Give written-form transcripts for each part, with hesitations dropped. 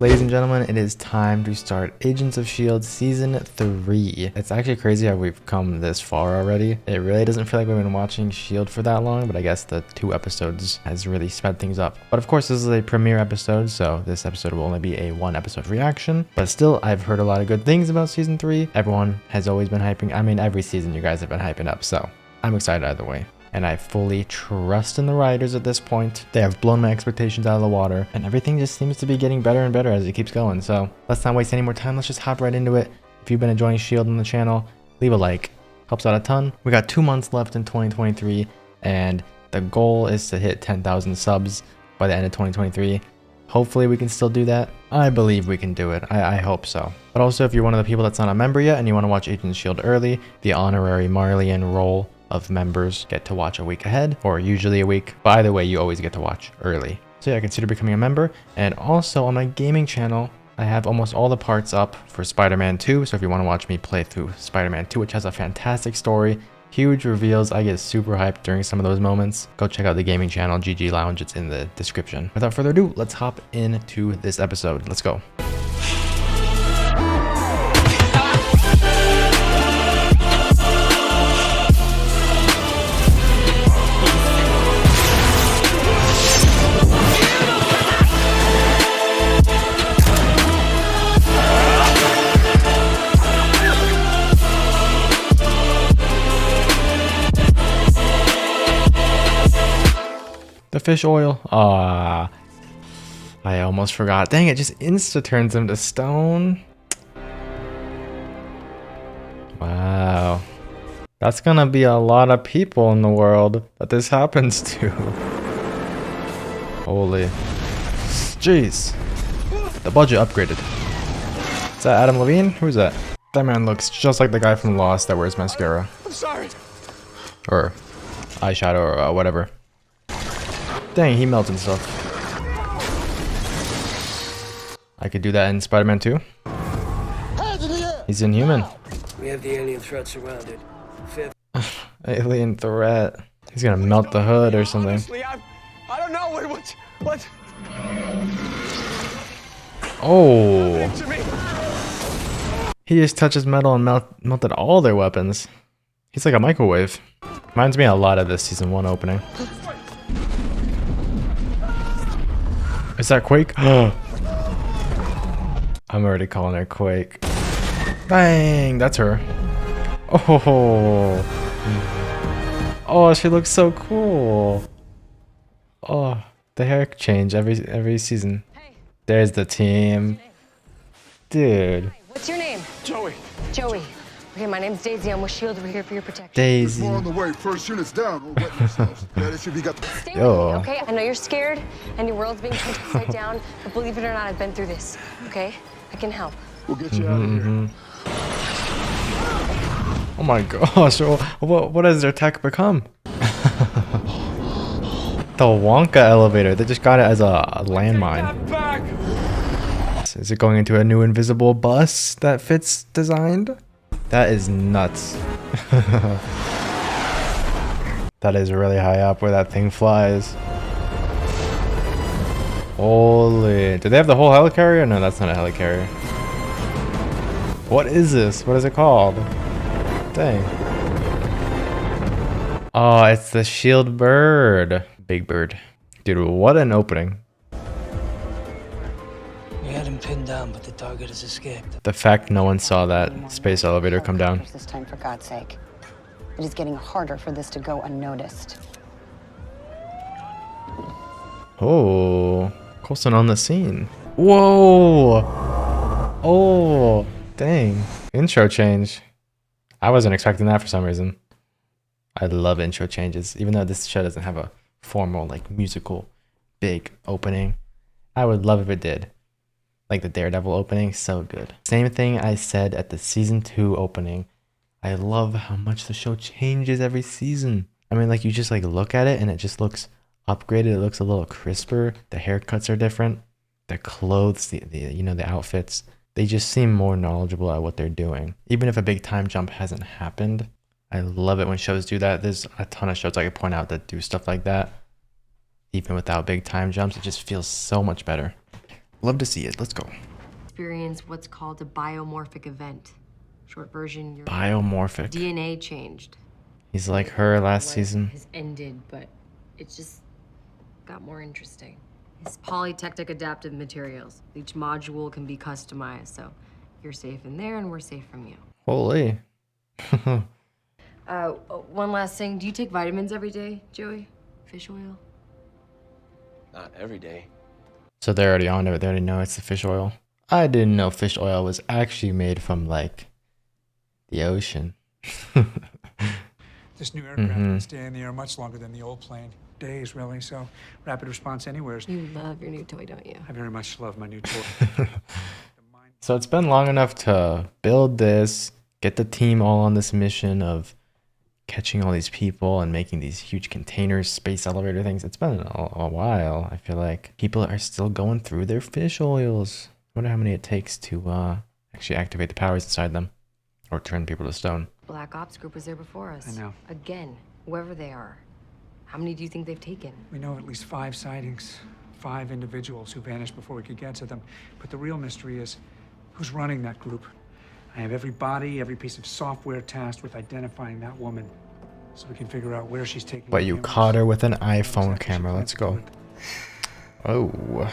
Ladies and gentlemen, it is time to start Agents of S.H.I.E.L.D. Season 3. It's actually crazy how we've come this far already. It really doesn't feel like we've been watching S.H.I.E.L.D. for that long, but I guess the 2 episodes has really sped things up. But of course, this is a premiere episode, so this episode will only be a 1 episode reaction. But still, I've heard a lot of good things about Season 3. Everyone has always been hyping. I mean, every season you guys have been hyping up, so I'm excited either way. And I fully trust in the writers at this point. They have blown my expectations out of the water, and everything just seems to be getting better and better as it keeps going. So let's not waste any more time. Let's just hop right into it. If you've been enjoying S.H.I.E.L.D. on the channel, leave a like. Helps out a ton. We got 2 months left in 2023, and the goal is to hit 10,000 subs by the end of 2023. Hopefully we can still do that. I believe we can do it. I hope so. But also, if you're one of the people that's not a member yet and you want to watch Agents of S.H.I.E.L.D. early, the honorary Marleyan role of members get to watch a week ahead, or usually a week, but either way you always get to watch early. So yeah, consider becoming a member. And also on my gaming channel, I have almost all the parts up for Spider-Man 2, so if you want to watch me play through Spider-Man 2, which has a fantastic story, huge reveals, I get super hyped during some of those moments, go check out the gaming channel, GG Lounge, it's in the description. Without further ado, let's hop into this episode. Let's go. The fish oil. Ah, I almost forgot. Dang, it just insta turns him to stone. Wow. That's gonna be a lot of people in the world that this happens to. Holy. Jeez. The budget upgraded. Is that Adam Levine? Who's that? That man looks just like the guy from Lost that wears mascara. I'm sorry. Or eyeshadow or whatever. Dang, he melts and stuff. I could do that in Spider-Man 2. He's inhuman. We have the alien threat surrounded. Alien threat. He's gonna melt the hood or something. Honestly, I don't know what. Oh. He just touches metal and melted all their weapons. He's like a microwave. Reminds me a lot of this season 1 opening. Is that Quake? I'm already calling her Quake. Bang! That's her. Oh. Oh, she looks so cool. Oh, the hair change every season. There's the team. Dude. Hi, what's your name? Joey. Joey. Okay, my name's Daisy. I'm with S.H.I.E.L.D. We're here for your protection. Daisy. More on the way. First unit's down. We'll wet yourselves. Yeah, this should be got the... Stay with me, okay? I know you're scared and your world's being turned upside down, but believe it or not, I've been through this, okay? I can help. We'll get you out of here. Oh my gosh, what has their tech become? The Wonka elevator, they just got it as a landmine. Is it going into a new invisible bus that fits designed? That is nuts. That is really high up where that thing flies. Holy, do they have the whole helicarrier? No, that's not a helicarrier. What is this? What is it called? Dang. Oh, it's the S.H.I.E.L.D. bird. Big bird. Dude, what an opening. We had him pinned down, but the target has escaped. The fact no one saw that space elevator come down. This time, for God's sake. It is getting harder for this to go unnoticed. Oh, Coulson on the scene. Whoa. Oh, dang. Intro change. I wasn't expecting that for some reason. I love intro changes, even though this show doesn't have a formal, like, musical, big opening. I would love if it did. Like the Daredevil opening, so good. Same thing I said at the season 2 opening. I love how much the show changes every season. I mean, like, you just like look at it and it just looks upgraded. It looks a little crisper. The haircuts are different. The clothes, the outfits, they just seem more knowledgeable at what they're doing. Even if a big time jump hasn't happened, I love it when shows do that. There's a ton of shows I could point out that do stuff like that. Even without big time jumps, it just feels so much better. Love to see it. Let's go. Experience what's called a biomorphic event. Short version, your Biomorphic. DNA changed. He's like her last Life season. has ended, but it just got more interesting. It's polytectic adaptive materials. Each module can be customized, so you're safe in there and we're safe from you. Holy. One last thing. Do you take vitamins every day, Joey? Fish oil? Not every day. So they're already on it. They already know it's the fish oil. I didn't know fish oil was actually made from like the ocean. This new aircraft can stay in the air much longer than the old plane. Days, really, so rapid response anywhere. You love your new toy, don't you? I very much love my new toy. So it's been long enough to build this, get the team all on this mission of catching all these people and making these huge containers, space elevator things. It's been a while. I feel like people are still going through their fish oils. I wonder how many it takes to actually activate the powers inside them or turn people to stone. Black Ops group was there before us. I know. Again, whoever they are. How many do you think they've taken? We know of at least 5 sightings, 5 individuals who vanished before we could get to them. But the real mystery is who's running that group. I have every body, every piece of software tasked with identifying that woman, so we can figure out where she's taking. But you caught her with an iPhone camera. Let's go. Oh.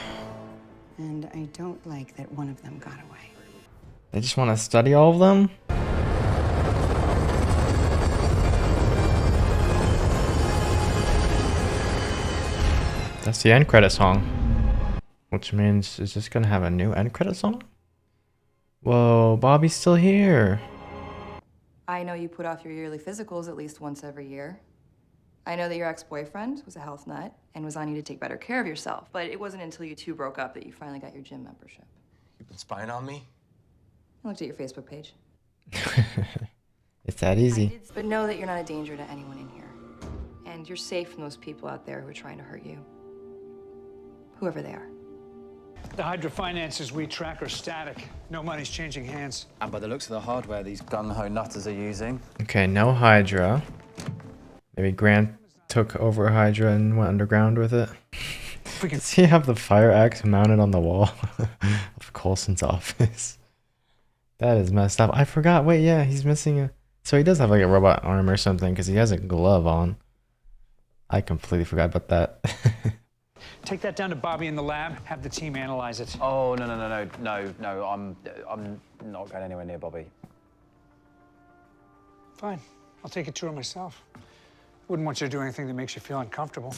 And I don't like that one of them got away. They just want to study all of them? That's the end credit song. Which means, is this gonna have a new end credit song? Whoa, Bobby's still here. I know you put off your yearly physicals at least once every year. I know that your ex-boyfriend was a health nut and was on you to take better care of yourself, but it wasn't until you two broke up that you finally got your gym membership. You've been spying on me? I looked at your Facebook page. It's that easy. But know that you're not a danger to anyone in here. And you're safe from those people out there who are trying to hurt you. Whoever they are. The Hydra finances we track are static. No money's changing hands. And by the looks of the hardware these gung-ho nutters are using. Okay, no Hydra. Maybe Grant took over Hydra and went underground with it. Does he have the fire axe mounted on the wall of Coulson's office? That is messed up. I forgot. Wait, yeah, he's missing a... So he does have like a robot arm or something because he has a glove on. I completely forgot about that. Take that down to Bobby in the lab. Have the team analyze it. Oh, no. I'm not going anywhere near Bobby. Fine. I'll take a tour myself. Wouldn't want you to do anything that makes you feel uncomfortable.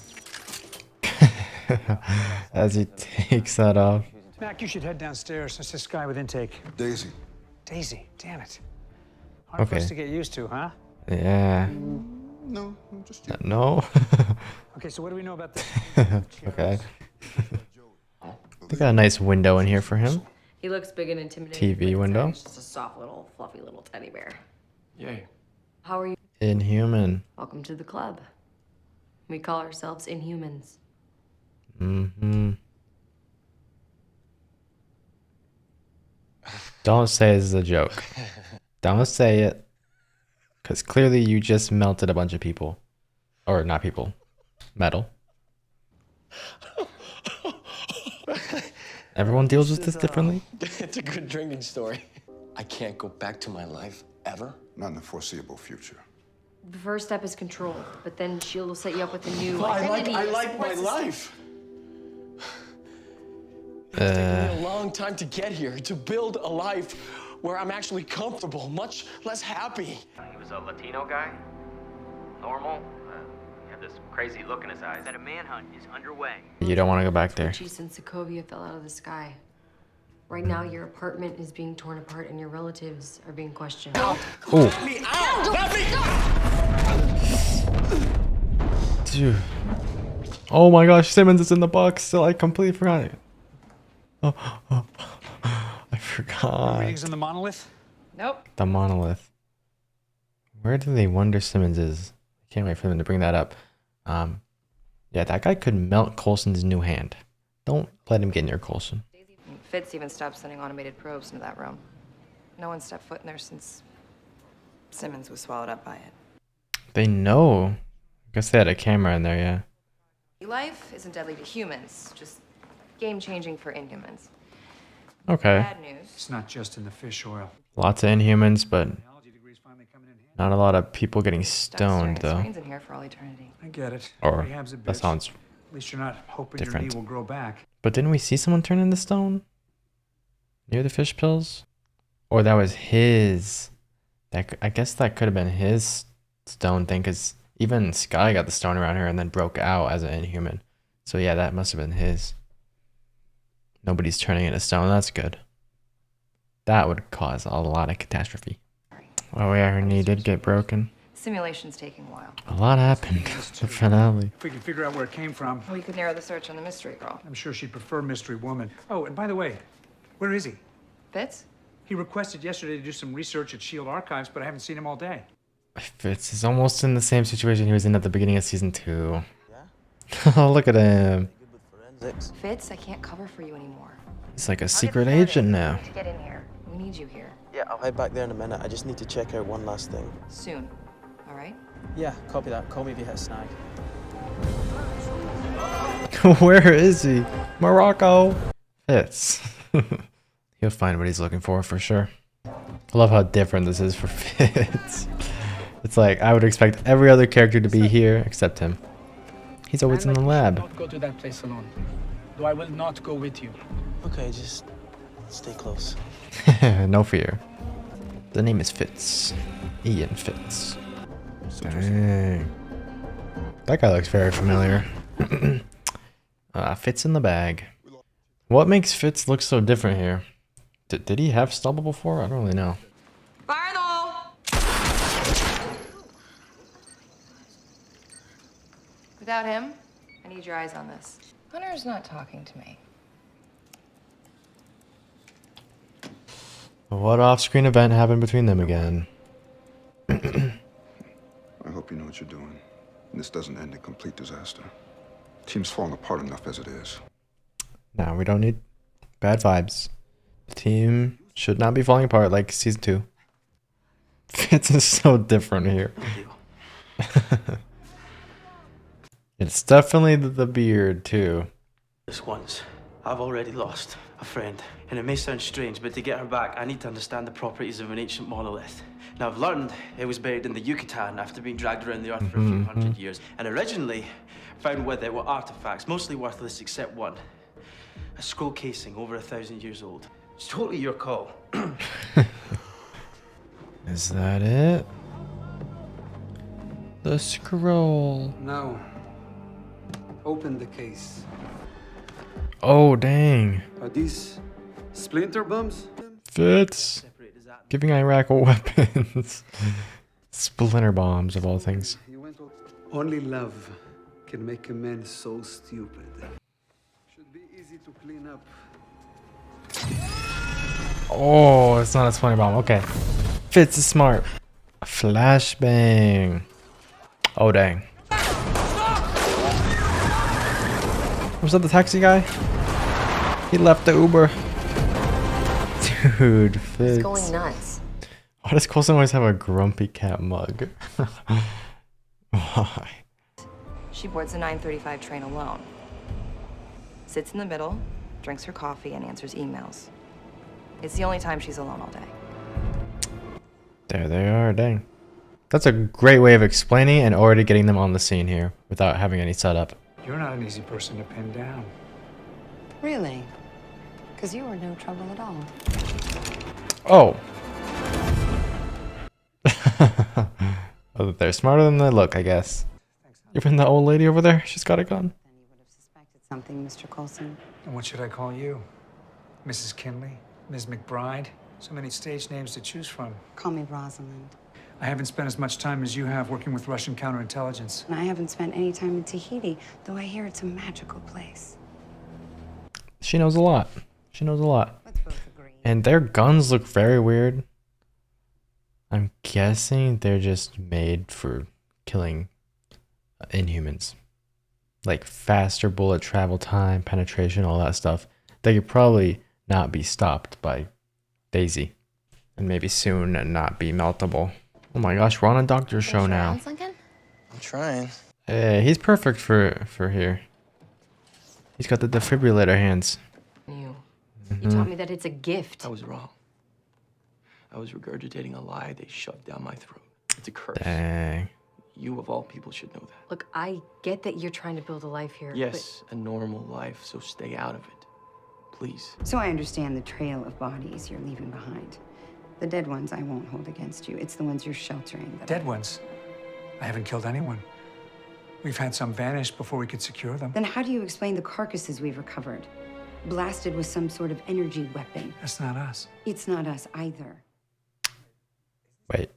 As he takes that off. Mac, you should head downstairs. That's this guy with intake. Daisy. Daisy, damn it. Hard for us to get used to, huh? Yeah. No, I'm just you. No. Okay, so what do we know about this? Okay. They got a nice window in here for him. He looks big and intimidating. TV window. He's just a soft little, fluffy little teddy bear. Yay. How are you? Inhuman. Welcome to the club. We call ourselves Inhumans. Mm-hmm. Don't say this is a joke. Don't say it. Because clearly you just melted a bunch of people. Or not people. Metal. Everyone deals with this differently? It's a good drinking story. I can't go back to my life ever. Not in the foreseeable future. The first step is control, but then S.H.I.E.L.D. will set you up with a new I identity. like my life. It's taken me a long time to get here, to build a life where I'm actually comfortable, much less happy. He was a Latino guy, normal. He had this crazy look in his eyes. That a manhunt is underway. You don't want to go back there. Cheese and Sokovia fell out of the sky. Right now, your apartment is being torn apart and your relatives are being questioned. Ooh. Let me out! Let me... Dude. Oh my gosh, Simmons is in the box still. I completely forgot it. Oh, I forgot. Readings on the monolith? Nope. The monolith. Where do they wonder Simmons is? I can't wait for them to bring that up. Yeah, that guy could melt Coulson's new hand. Don't let him get near Coulson. Fitz even stopped sending automated probes into that room. No one stepped foot in there since Simmons was swallowed up by it. They know. I guess they had a camera in there, yeah. Life isn't deadly to humans, just game-changing for Inhumans. Okay. Bad news. It's not just in the fish oil. Lots of Inhumans, but Biology degree's finally coming in handy. not a lot of people getting stoned, Stuck staring though. at screens in here for all eternity. I get it. Or Rehab's a that bitch. sounds... At least you're not hoping different. your knee will grow back. But didn't we see someone turn into stone? Near the fish pills? Or that was his... I guess that could have been his stone thing, because even Sky got the stone around her and then broke out as an Inhuman. So yeah, that must have been his. Nobody's turning into stone. That's good. That would cause a lot of catastrophe. Oh yeah, her knee did get broken. Simulation's taking a while. A lot happened. The finale. If we can figure out where it came from, We could narrow the search on the mystery girl. I'm sure she'd prefer Mystery Woman. Oh, and by the way, where is he? Fitz? He requested yesterday to do some research at S.H.I.E.L.D. archives, but I haven't seen him all day. Fitz is almost in the same situation he was in at the beginning of season 2. Yeah? Oh, look at him. Fitz, I can't cover for you anymore. He's like a secret agent now. We need to get in here. We need you here. Yeah, I'll head back there in a minute. I just need to check out one last thing. Soon. All right? Yeah, copy that. Call me if you hit a snag. Where is he? Morocco. Fitz. He'll find what he's looking for sure. I love how different this is for Fitz. It's like I would expect every other character to be here except him. He's always in the lab. Not go to that place alone. Though I will not go with you. Okay, just stay close. No fear. The name is Fitz. Ian Fitz. Dang. That guy looks very familiar. Fitz in the bag. What makes Fitz look so different here? Did he have stubble before? I don't really know. Fire in the hole! Without him, I need your eyes on this. Hunter's not talking to me. What off-screen event happened between them again? I hope you know what you're doing. And this doesn't end in complete disaster. Team's falling apart enough as it is. No, we don't need bad vibes. The team should not be falling apart like season 2. Fitz is so different here. It's definitely the beard too. This once, I've already lost a friend. And it may sound strange, but to get her back, I need to understand the properties of an ancient monolith. Now, I've learned it was buried in the Yucatan after being dragged around the earth for a few hundred years. And originally, found with it were artifacts, mostly worthless except one. A scroll casing over 1,000 years old. It's totally your call. Is that it? The scroll. No. Open the case. Oh, dang. Are these splinter bombs? Fitz. Giving Iraq weapons. Splinter bombs, of all things. Only love can make a man so stupid. Should be easy to clean up. Oh, it's not a splinter bomb. Okay. Fitz is smart. Flashbang. Oh, dang. Was that the taxi guy? He left the Uber. Dude, Fitz. He's going nuts. Why does Coulson always have a grumpy cat mug? Why? She boards the 9:35 train alone. Sits in the middle, drinks her coffee, and answers emails. It's the only time she's alone all day. There they are, dang. That's a great way of explaining and already getting them on the scene here without having any setup. You're not an easy person to pin down. Really? Because you were no trouble at all. Oh. Oh, they're smarter than they look, I guess. Even the old lady over there, she's got a gun. Then you would have suspected something, Mr. Coulson. And what should I call you? Mrs. Kinley? Ms. McBride? So many stage names to choose from. Call me Rosalind. I haven't spent as much time as you have working with Russian counterintelligence. And I haven't spent any time in Tahiti, though I hear it's a magical place. She knows a lot. She knows a lot. Let's both agree. And their guns look very weird. I'm guessing they're just made for killing Inhumans. Like faster bullet travel time, penetration, all that stuff. They could probably not be stopped by Daisy. And maybe soon and not be meltable. Oh my gosh, we're on a doctor show now. I'm trying. Hey, he's perfect for here. He's got the defibrillator hands. You. You taught me that it's a gift. I was wrong. I was regurgitating a lie they shoved down my throat. It's a curse. Dang. You, of all people, should know that. Look, I get that you're trying to build a life here. Yes, a normal life, so stay out of it. Please. So I understand the trail of bodies you're leaving behind. The dead ones I won't hold against you. It's the ones you're sheltering. Dead ones? I haven't killed anyone. We've had some vanish before we could secure them. Then how do you explain the carcasses we've recovered? Blasted with some sort of energy weapon. That's not us. It's not us either. Wait.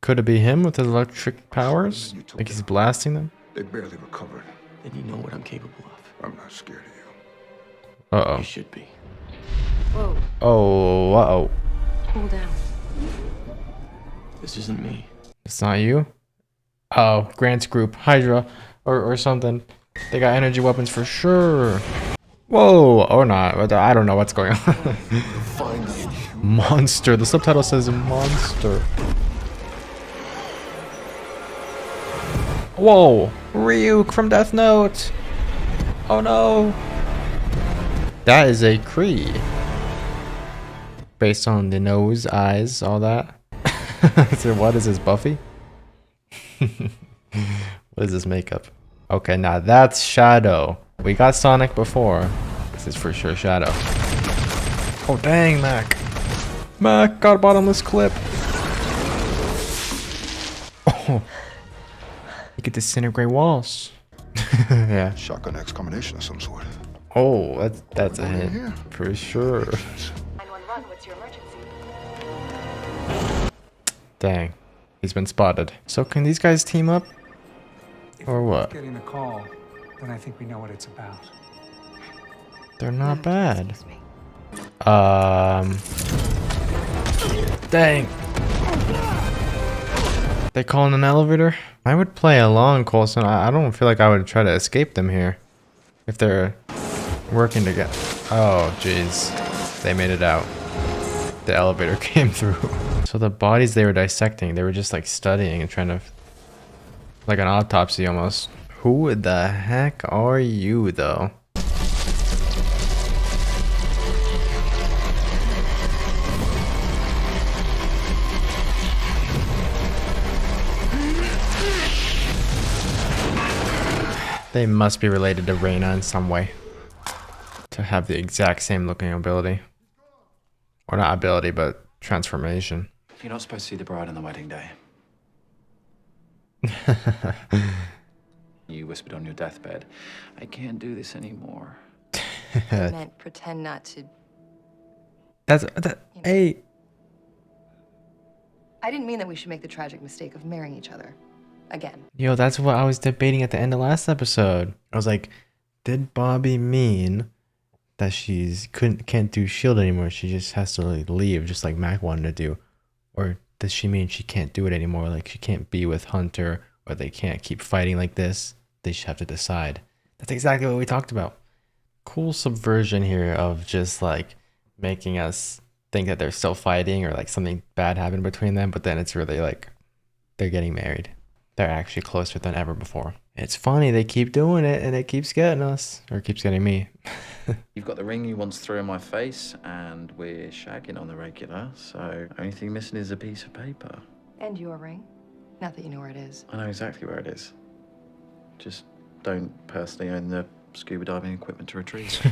Could it be him with his electric powers? Like he's blasting them? They barely recovered. Then you know what I'm capable of. I'm not scared of you. Uh-oh. You should be. Whoa. Oh, uh-oh. Cool down. This isn't me. It's not you? Oh, Grant's group, Hydra, or something. They got energy weapons for sure. Whoa, or not. I don't know what's going on. Monster. The subtitle says monster. Whoa, Ryuk from Death Note. Oh no. That is a Kree. Based on the nose, eyes, all that. So what is this, Buffy? What is this makeup? Okay, now that's Shadow. We got Sonic before. This is for sure Shadow. Oh dang, Mac. Mac got a bottomless clip. Oh. You could disintegrate walls. Yeah. Shotgun X combination of some sort. Oh, that's a hit for sure. 911, what's your emergency? Dang, he's been spotted. So can these guys team up? Or what? Getting the call, then I think we know what it's about. They're not bad. Dang. They call in an elevator? I would play along, Coulson. I don't feel like I would try to escape them here. If they're working together. Oh, jeez. They made it out. The elevator came through. So the bodies they were dissecting, they were just like studying and trying to... Like an autopsy almost. Who the heck are you, though? They must be related to Reina in some way. To have the exact same looking ability. Or not ability, but transformation. You're not supposed to see the bride on the wedding day. You whispered on your deathbed, I can't do this anymore. I meant pretend not to. Hey. I didn't mean that we should make the tragic mistake of marrying each other. Again. Yo, that's what I was debating at the end of last episode. I was like, did Bobby mean that can't do S.H.I.E.L.D. anymore? She just has to leave, just like Mac wanted to do. Or does she mean she can't do it anymore? Like she can't be with Hunter, or they can't keep fighting like this. They just have to decide. That's exactly what we talked about. Cool subversion here of just like making us think that they're still fighting or like something bad happened between them, but then it's really like they're getting married. They're actually closer than ever before. It's funny, they keep doing it and it keeps getting us, or keeps getting me. You've got the ring you once threw in my face, and we're shagging on the regular, so only thing missing is a piece of paper. And your ring. Not that you know where it is. I know exactly where it is. Just don't personally own the scuba diving equipment to retrieve.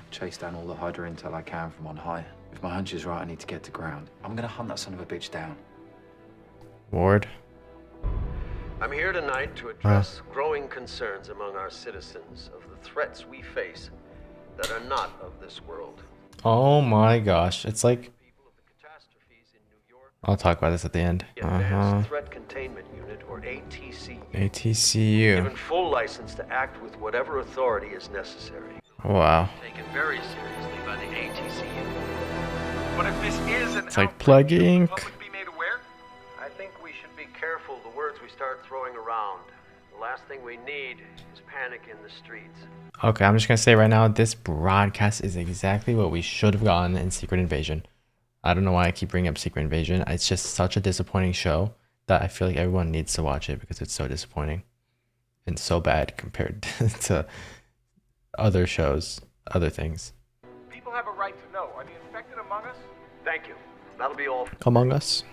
Chase down all the Hydra intel I can from on high. If my hunch is right, I need to get to ground. I'm gonna hunt that son of a bitch down. Ward. I'm here tonight to address growing concerns among our citizens of the threats we face that are not of this world. Oh my gosh, it's like... I'll talk about this at the end. Advanced Threat Containment Unit, or ATCU. ATCU. Given full license to act with whatever authority is necessary. Wow. Taken very seriously by the ATCU. But if this is an It's like Plague Inc. be made aware, I think we should be careful the words we start throwing around. The last thing we need is panic in the streets. Okay, I'm just gonna say right now, this broadcast is exactly what we should have gotten in Secret Invasion. I don't know why I keep bringing up Secret Invasion. It's just such a disappointing show that I feel like everyone needs to watch it because it's so disappointing. and so bad compared to other shows, other things. People have a right to know. Are the infected among us? Thank you. That'll be all. Among Us.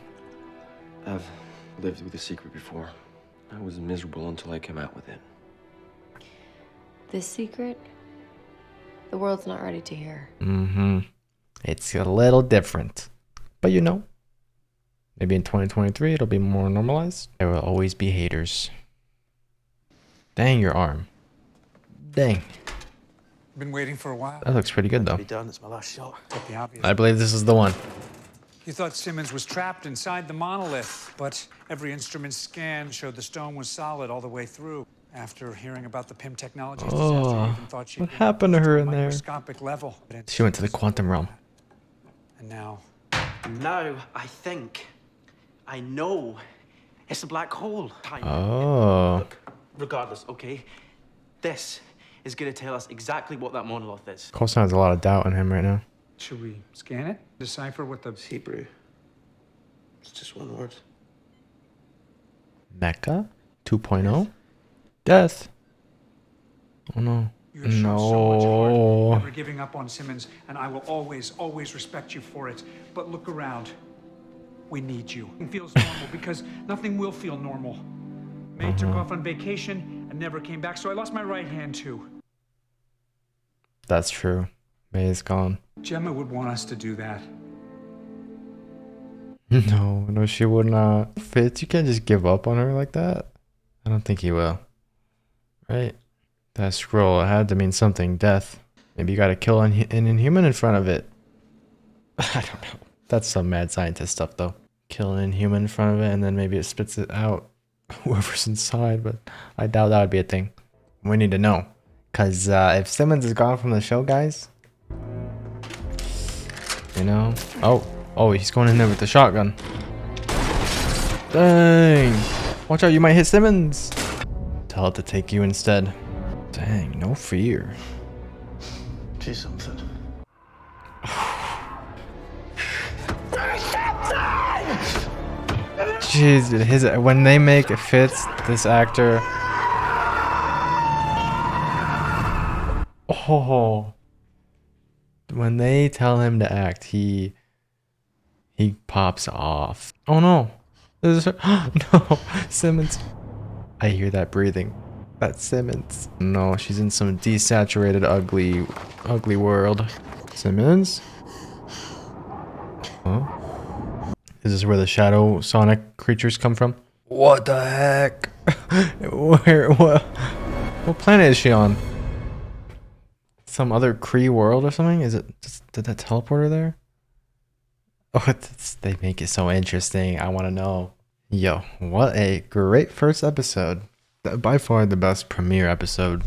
I've lived with a secret before. I was miserable until I came out with it. This secret, the world's not ready to hear. It's a little different. But you know, maybe in 2023 it'll be more normalized. There will always be haters. Dang, your arm. Dang. Been waiting for a while. That looks pretty good though. Be done. It's my last shot. But the obvious. I believe this is the one. You thought Simmons was trapped inside the monolith, but every instrument scan showed the stone was solid all the way through. After hearing about the PIM Technologies disaster, you even thought she'd what happened to her in there? Microscopic level. She went to the quantum realm. And now I think I know it's a black hole. Oh. Look, regardless, okay? This is gonna tell us exactly what that monolith is. Coulson has a lot of doubt in him right now. Should we scan it? Decipher what the... It's Hebrew. It's just one word. Mecca 2.0? Death. Oh no. You have shown so much heart, never giving up on Simmons, and I will always, always respect you for it. But look around. We need you. It feels normal because nothing will feel normal. May took off on vacation and never came back, so I lost my right hand too. That's true. May is gone. Gemma would want us to do that. No, she would not. Fitz, you can't just give up on her like that. I don't think he will. Right? That scroll, it had to mean something. Death. Maybe you gotta kill an Inhuman in front of it. I don't know. That's some mad scientist stuff, though. Kill an Inhuman in front of it, and then maybe it spits it out. Whoever's inside, but I doubt that would be a thing. We need to know. Because if Simmons is gone from the show, guys... You know? Oh, he's going in there with the shotgun. Dang! Watch out, you might hit Simmons! Tell it to take you instead. Dang, no fear. Do something. Jeez, when they make Fitz, this actor... Oh... When they tell him to act, he pops off. Oh no! No, Simmons. I hear that breathing. That's Simmons. No, she's in some desaturated, ugly world. Simmons? Huh? Is this where the shadow sonic creatures come from? What the heck? What planet is she on? Some other Kree world or something? Is it? Did that teleport her there? Oh, they make it so interesting. I want to know. Yo, what a great first episode. By far the best premiere episode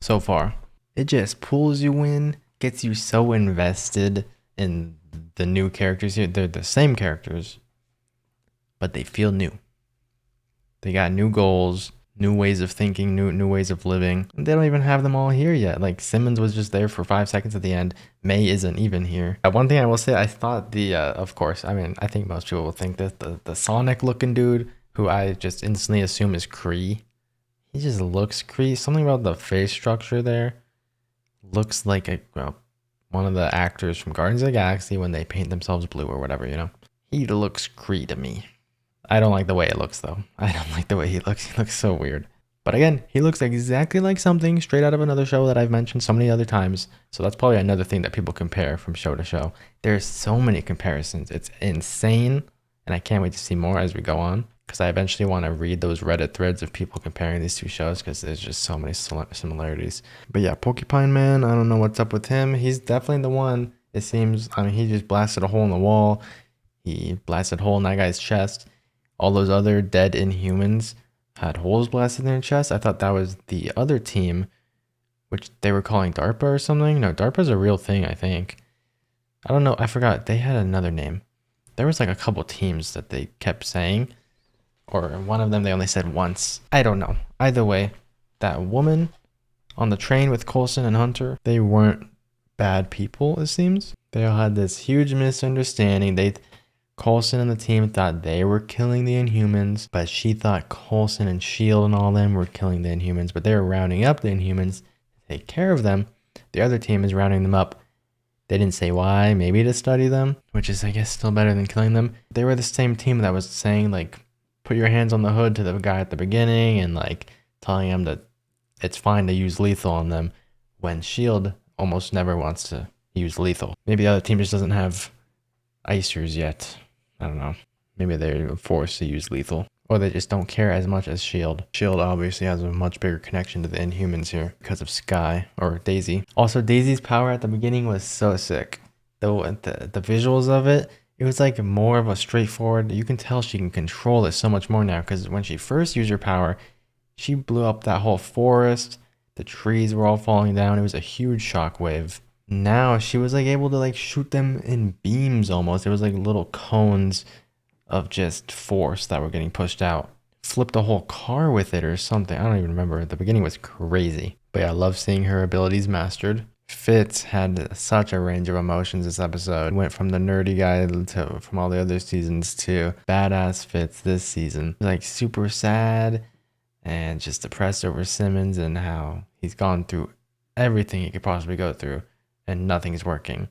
so far. It just pulls you in, gets you so invested in the new characters here. They're the same characters, but they feel new. They got new goals, new ways of thinking, new ways of living. They don't even have them all here yet. Like Simmons was just there for 5 seconds at the end. May isn't even here. One thing I will say, I thought of course, I mean, I think most people will think that the Sonic looking dude, who I just instantly assume is Kree, he just looks Kree. Something about the face structure there looks like one of the actors from Guardians of the Galaxy when they paint themselves blue or whatever, you know. He looks Kree to me. I don't like the way it looks, though. I don't like the way he looks. He looks so weird. But again, he looks exactly like something straight out of another show that I've mentioned so many other times. So that's probably another thing that people compare from show to show. There's so many comparisons. It's insane. And I can't wait to see more as we go on. Because I eventually want to read those Reddit threads of people comparing these two shows. Because there's just so many similarities. But yeah, Porcupine Man, I don't know what's up with him. He's definitely the one, it seems. I mean, he just blasted a hole in the wall. He blasted a hole in that guy's chest. All those other dead Inhumans had holes blasted in their chest. I thought that was the other team, which they were calling DARPA or something. No, DARPA's a real thing, I think. I don't know. I forgot. They had another name. There was like a couple teams that they kept saying. Or one of them they only said once. I don't know. Either way, that woman on the train with Coulson and Hunter, they weren't bad people, it seems. They all had this huge misunderstanding. Coulson and the team thought they were killing the Inhumans, but she thought Coulson and S.H.I.E.L.D. and all them were killing the Inhumans, but they were rounding up the Inhumans to take care of them. The other team is rounding them up. They didn't say why, maybe to study them, which is, I guess, still better than killing them. They were the same team that was saying, like, put your hands on the hood to the guy at the beginning and, like, telling him that it's fine to use lethal on them when S.H.I.E.L.D. almost never wants to use lethal. Maybe the other team just doesn't have icers yet. I don't know. Maybe they're forced to use lethal. Or they just don't care as much as S.H.I.E.L.D. S.H.I.E.L.D. obviously has a much bigger connection to the Inhumans here because of Skye, or Daisy. Also, Daisy's power at the beginning was so sick. The visuals of it, it was like more of a straightforward, you can tell she can control it so much more now, because when she first used her power, she blew up that whole forest. The trees were all falling down. It was a huge shockwave. Now she was like able to like shoot them in beams almost. It was like little cones of just force that were getting pushed out. Flipped a whole car with it or something. I don't even remember. The beginning was crazy. But yeah, I love seeing her abilities mastered. Fitz had such a range of emotions this episode. Went from the nerdy guy to from all the other seasons to badass Fitz this season. Like super sad and just depressed over Simmons and how he's gone through everything he could possibly go through and nothing's working.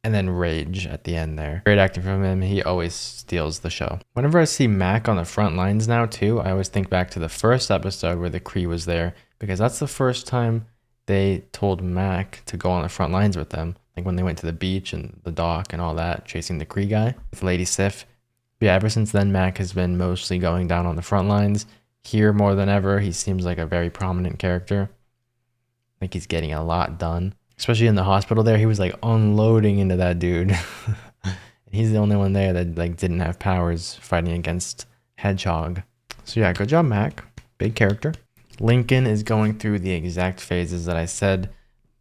And then rage at the end there. Great acting from him. He always steals the show. Whenever I see Mac on the front lines now too, I always think back to the first episode where the Kree was there, because that's the first time they told Mac to go on the front lines with them. Like when they went to the beach and the dock and all that, chasing the Kree guy with Lady Sif. But yeah, ever since then, Mac has been mostly going down on the front lines. Here more than ever, he seems like a very prominent character. Like he's getting a lot done. Especially in the hospital there, he was like unloading into that dude. He's the only one there that like didn't have powers fighting against Hedgehog. So yeah, good job, Mac. Big character. Lincoln is going through the exact phases that I said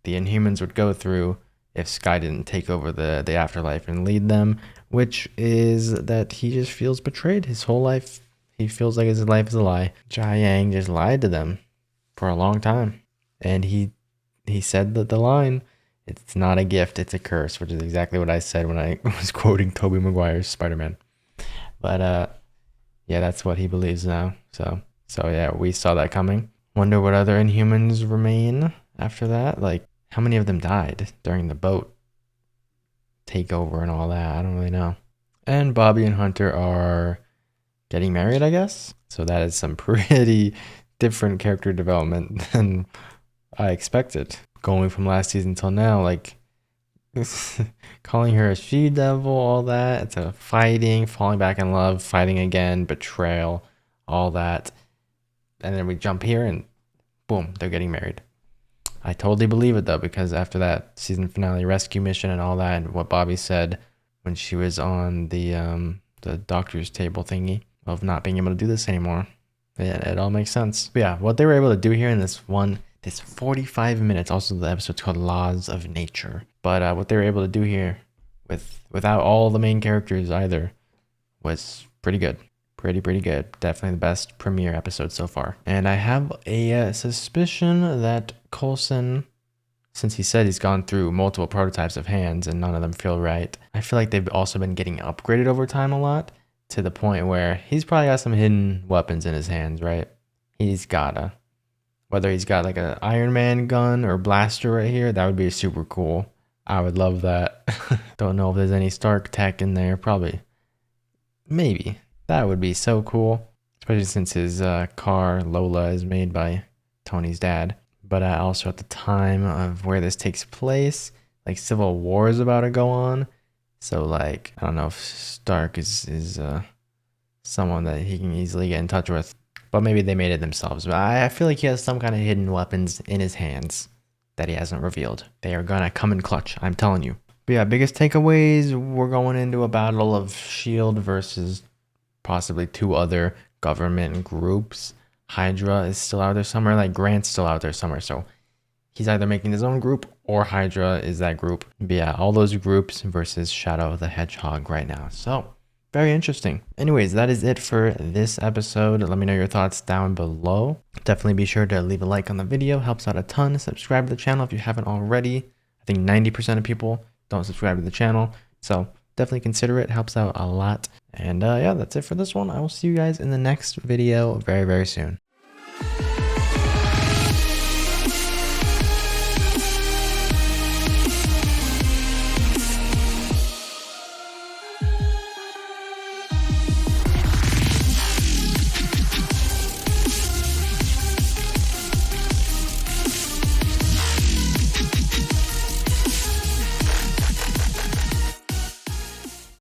the Inhumans would go through if Skye didn't take over the afterlife and lead them, which is that he just feels betrayed his whole life. He feels like his life is a lie. Jiayang just lied to them for a long time. And he said that the line, it's not a gift, it's a curse, which is exactly what I said when I was quoting Tobey Maguire's Spider-Man. But yeah, that's what he believes now. So yeah, we saw that coming. Wonder what other Inhumans remain after that. Like, how many of them died during the boat takeover and all that? I don't really know. And Bobby and Hunter are getting married, I guess. So that is some pretty different character development than I expected. Going from last season till now, like calling her a she-devil, all that, to fighting, falling back in love, fighting again, betrayal, all that. And then we jump here and boom, they're getting married. I totally believe it though, because after that season finale rescue mission and all that, and what Bobby said when she was on the doctor's table thingy of not being able to do this anymore, it all makes sense. But yeah, what they were able to do here in this 45 minutes, also the episode's called Laws of Nature, but what they were able to do here without all the main characters either was pretty good. Pretty good. Definitely the best premiere episode so far. And I have a suspicion that Coulson, since he said he's gone through multiple prototypes of hands and none of them feel right, I feel like they've also been getting upgraded over time a lot, to the point where he's probably got some hidden weapons in his hands, right? He's gotta. Whether he's got like an Iron Man gun or blaster right here, that would be super cool. I would love that. Don't know if there's any Stark tech in there. Probably. Maybe. That would be so cool. Especially since his car, Lola, is made by Tony's dad. But also at the time of where this takes place, like Civil War is about to go on. So like, I don't know if Stark is someone that he can easily get in touch with. But maybe they made it themselves. But I feel like he has some kind of hidden weapons in his hands that he hasn't revealed. They are gonna come in clutch, I'm telling you. But yeah, biggest takeaways, we're going into a battle of S.H.I.E.L.D. versus possibly two other government groups. Hydra is still out there somewhere, like Grant's still out there somewhere. So he's either making his own group or Hydra is that group. But yeah, all those groups versus Shadow the Hedgehog right now. So very interesting. Anyways, that is it for this episode. Let me know your thoughts down below. Definitely be sure to leave a like on the video. Helps out a ton. Subscribe to the channel if you haven't already. I think 90% of people don't subscribe to the channel. So definitely consider it. Helps out a lot. And yeah, that's it for this one. I will see you guys in the next video very, very soon.